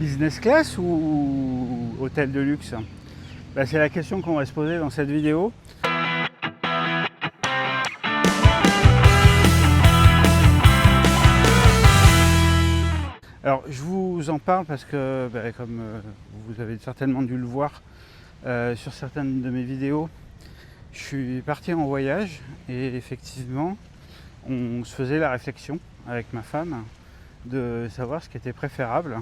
Business class ou hôtel de luxe? C'est la question qu'on va se poser dans cette vidéo. Alors je vous en parle parce que comme vous avez certainement dû le voir sur certaines de mes vidéos, je suis parti en voyage et effectivement on se faisait la réflexion avec ma femme de savoir ce qui était préférable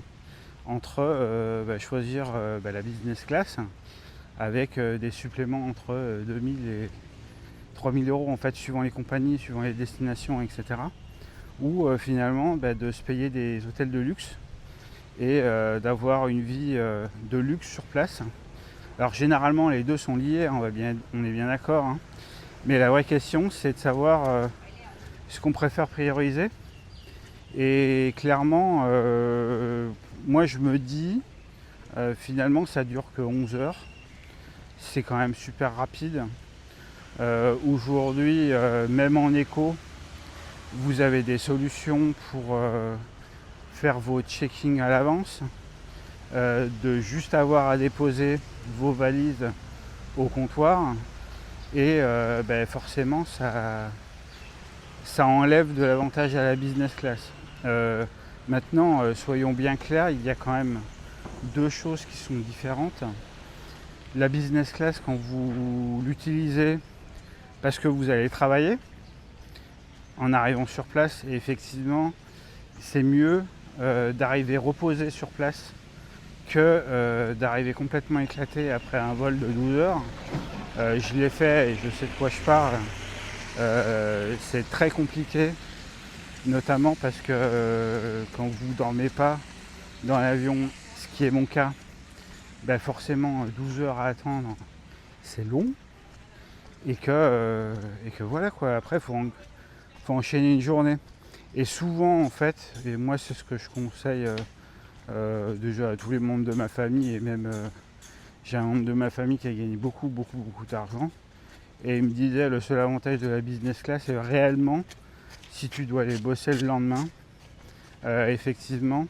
entre choisir la business class avec des suppléments entre 2000 et 3000 euros en fait, suivant les compagnies, suivant les destinations, etc. Ou finalement de se payer des hôtels de luxe et d'avoir une vie de luxe sur place. Alors généralement les deux sont liés, on est bien d'accord, hein. Mais la vraie question c'est de savoir ce qu'on préfère prioriser. Et clairement, moi je me dis, finalement ça dure que 11 heures, c'est quand même super rapide. Aujourd'hui, même en éco, vous avez des solutions pour faire vos check-in à l'avance, de juste avoir à déposer vos valises au comptoir et forcément ça enlève de l'avantage à la business class. Maintenant, soyons bien clairs, il y a quand même deux choses qui sont différentes. La business class, quand vous l'utilisez parce que vous allez travailler en arrivant sur place, et effectivement c'est mieux d'arriver reposé sur place que d'arriver complètement éclaté après un vol de 12 heures. Je l'ai fait et je sais de quoi je parle. C'est très compliqué, notamment parce que quand vous ne dormez pas dans l'avion, ce qui est mon cas, forcément 12 heures à attendre, c'est long. Et que voilà quoi, après faut enchaîner une journée. Et souvent en fait, et moi c'est ce que je conseille déjà à tous les membres de ma famille, et même j'ai un membre de ma famille qui a gagné beaucoup d'argent, et il me disait le seul avantage de la business class c'est réellement si tu dois aller bosser le lendemain, effectivement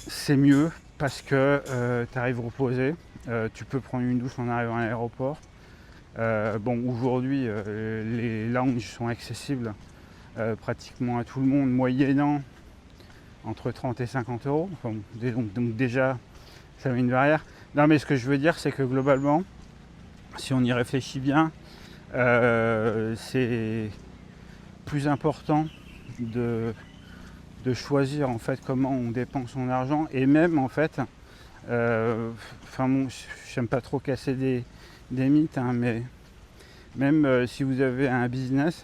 c'est mieux parce que tu arrives reposé, tu peux prendre une douche en arrivant à l'aéroport. Aujourd'hui les lounges sont accessibles pratiquement à tout le monde, moyennant entre 30 et 50 euros. Donc déjà ça met une barrière. Non, mais ce que je veux dire c'est que globalement, si on y réfléchit bien, c'est plus important de choisir en fait comment on dépense son argent. Et même en fait, j'aime pas trop casser des mythes, hein, mais même si vous avez un business,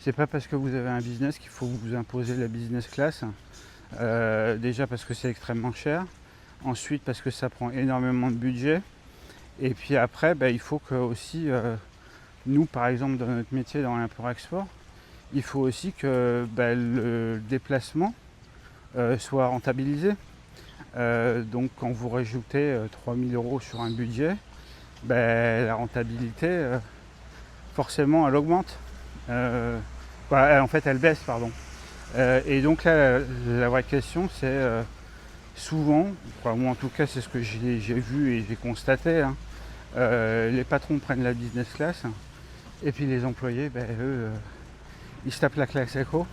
c'est pas parce que vous avez un business qu'il faut vous imposer la business class. Déjà parce que c'est extrêmement cher, ensuite parce que ça prend énormément de budget, et puis après il faut que aussi nous par exemple dans notre métier dans l'import-export, il faut aussi que le déplacement soit rentabilisé. Donc quand vous rajoutez 3000 euros sur un budget, la rentabilité forcément elle augmente. En fait elle baisse, pardon. Et donc là la vraie question c'est souvent, moi en tout cas c'est ce que j'ai vu et j'ai constaté, hein, les patrons prennent la business class et puis les employés, eux, ils se tapent la classe éco.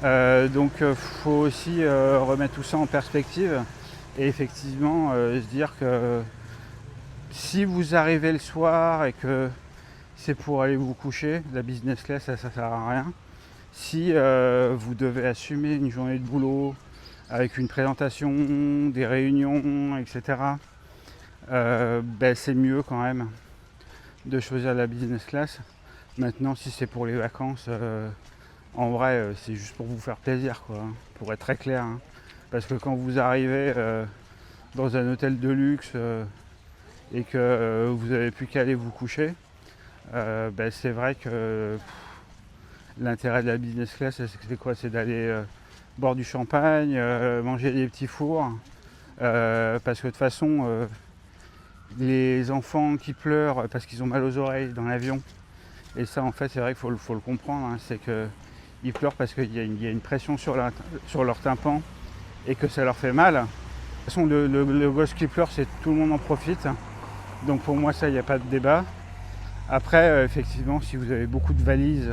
Donc faut aussi remettre tout ça en perspective et effectivement se dire que si vous arrivez le soir et que c'est pour aller vous coucher, la business class ça sert à rien. Si vous devez assumer une journée de boulot avec une présentation, des réunions, etc., c'est mieux quand même de choisir la business class. Maintenant, si c'est pour les vacances, en vrai, c'est juste pour vous faire plaisir, quoi, hein, pour être très clair, hein. Parce que quand vous arrivez dans un hôtel de luxe et que vous n'avez plus qu'à aller vous coucher, c'est vrai que l'intérêt de la business class, c'est quoi? C'est d'aller boire du champagne, manger des petits fours, parce que de toute façon, les enfants qui pleurent parce qu'ils ont mal aux oreilles dans l'avion, et ça en fait c'est vrai qu'il faut le comprendre, hein, c'est qu'ils pleurent parce qu'il y a une pression sur leur tympan et que ça leur fait mal. De toute façon, le Ghost Clipper, c'est tout le monde en profite. Donc pour moi, ça, il n'y a pas de débat. Après, effectivement, si vous avez beaucoup de valises,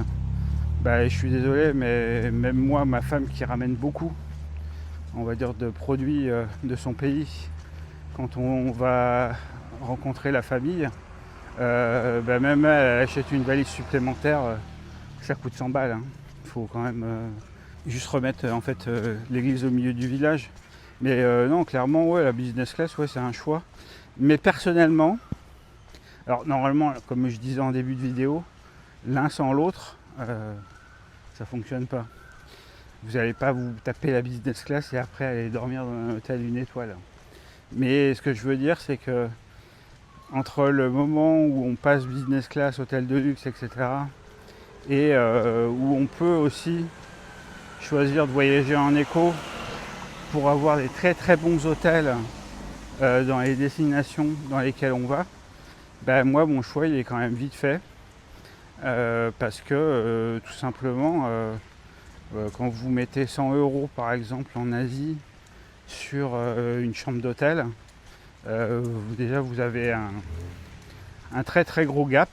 je suis désolé, mais même moi, ma femme qui ramène beaucoup, on va dire, de produits de son pays, quand on va rencontrer la famille, même elle achète une valise supplémentaire, ça coûte 100 balles. Hein. Il faut quand même juste remettre l'église au milieu du village. Mais non, clairement, ouais, la business class, ouais, c'est un choix. Mais personnellement, alors normalement, comme je disais en début de vidéo, l'un sans l'autre, ça fonctionne pas. Vous n'allez pas vous taper la business class et après aller dormir dans un hôtel 1 étoile. Mais ce que je veux dire, c'est que entre le moment où on passe business class, hôtel de luxe, etc., et où on peut aussi choisir de voyager en éco pour avoir des très très bons hôtels dans les destinations dans lesquelles on va, moi mon choix il est quand même vite fait parce que tout simplement quand vous mettez 100 € par exemple en Asie sur une chambre d'hôtel, déjà vous avez un très très gros gap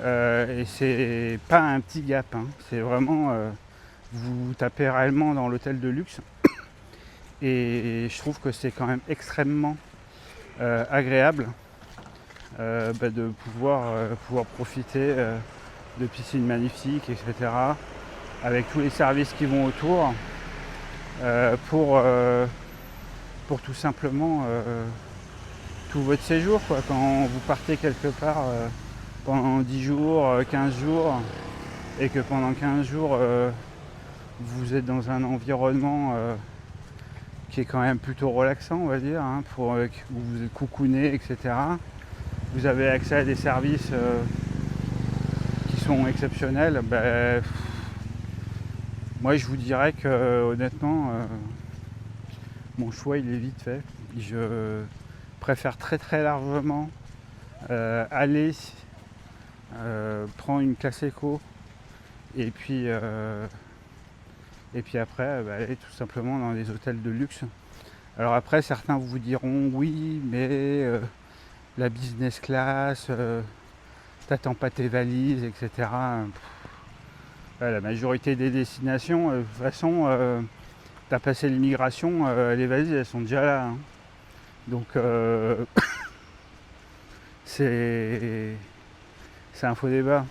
et c'est pas un petit gap, hein, c'est vraiment vous tapez réellement dans l'hôtel de luxe et je trouve que c'est quand même extrêmement agréable de pouvoir profiter de piscines magnifiques, etc., avec tous les services qui vont autour pour tout simplement tout votre séjour, quoi. Quand vous partez quelque part pendant 10 jours, 15 jours, et que pendant 15 jours vous êtes dans un environnement qui est quand même plutôt relaxant, on va dire, hein, où vous êtes coucouné, etc. Vous avez accès à des services qui sont exceptionnels. Moi, je vous dirais que honnêtement, mon choix il est vite fait. Je préfère très très largement aller prendre une classe éco et puis après aller tout simplement dans les hôtels de luxe. Alors après, certains vous diront oui, mais la business class, t'attends pas tes valises, etc. La majorité des destinations, de toute façon, t'as passé l'immigration, les valises elles sont déjà là. Hein. Donc c'est un faux débat.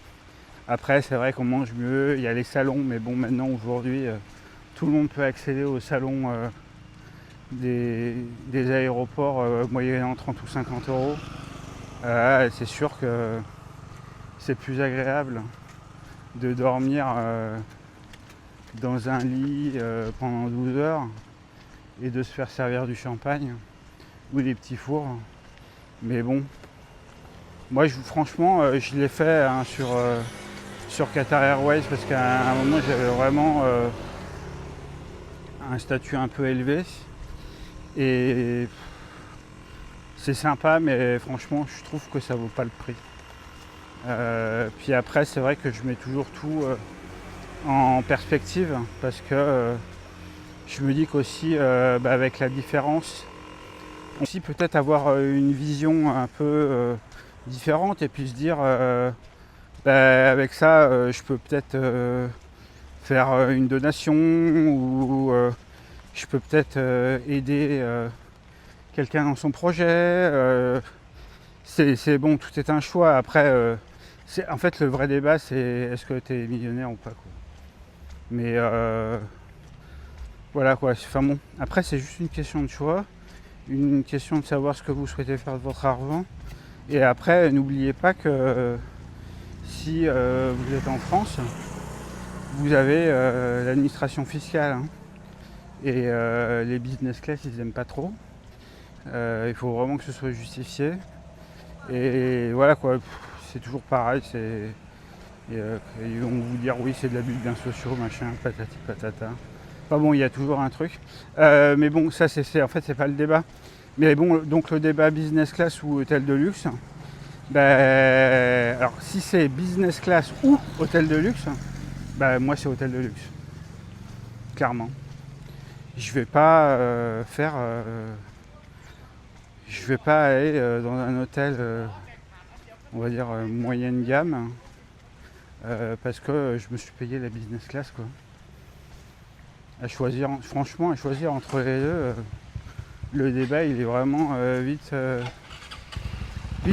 Après, c'est vrai qu'on mange mieux, il y a les salons, mais bon, maintenant, aujourd'hui, tout le monde peut accéder aux salons des aéroports moyennant 30 ou 50 €. C'est sûr que c'est plus agréable de dormir dans un lit pendant 12 heures et de se faire servir du champagne ou des petits fours. Mais bon, moi, franchement, je l'ai fait hein, sur Qatar Airways parce qu'à un moment, j'avais vraiment un statut un peu élevé. Et c'est sympa, mais franchement, je trouve que ça vaut pas le prix. Puis après, c'est vrai que je mets toujours tout en perspective parce que je me dis qu'aussi, avec la différence, aussi peut-être avoir une vision un peu différente et puis se dire, avec ça, je peux peut-être faire une donation ou je peux peut-être aider quelqu'un dans son projet. C'est bon, tout est un choix. Après, en fait, le vrai débat, c'est est-ce que tu es millionnaire ou pas, quoi. Mais voilà, quoi. Enfin bon, après, c'est juste une question de choix, une question de savoir ce que vous souhaitez faire de votre argent. Et après, n'oubliez pas que si vous êtes en France, vous avez l'administration fiscale. Hein, et les business class, ils n'aiment pas trop. Il faut vraiment que ce soit justifié. Et voilà quoi, c'est toujours pareil. Ils vont vous dire oui, c'est de l'abus de biens sociaux, machin, patati patata. Enfin bon, il y a toujours un truc. Mais bon, ça c'est en fait c'est pas le débat. Mais bon, donc le débat business class ou hôtel de luxe. Alors si c'est business class ou hôtel de luxe, moi c'est hôtel de luxe. Clairement. je vais pas je vais pas aller dans un hôtel on va dire moyenne gamme parce que je me suis payé la business class quoi. À choisir, franchement, à choisir entre les deux, le débat il est vraiment vite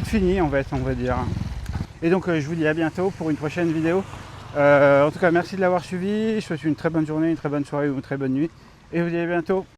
fini en fait, on va dire. Et donc je vous dis à bientôt pour une prochaine vidéo. En tout cas, merci de l'avoir suivi. Je vous souhaite une très bonne journée, une très bonne soirée ou une très bonne nuit. Et je vous dis à bientôt.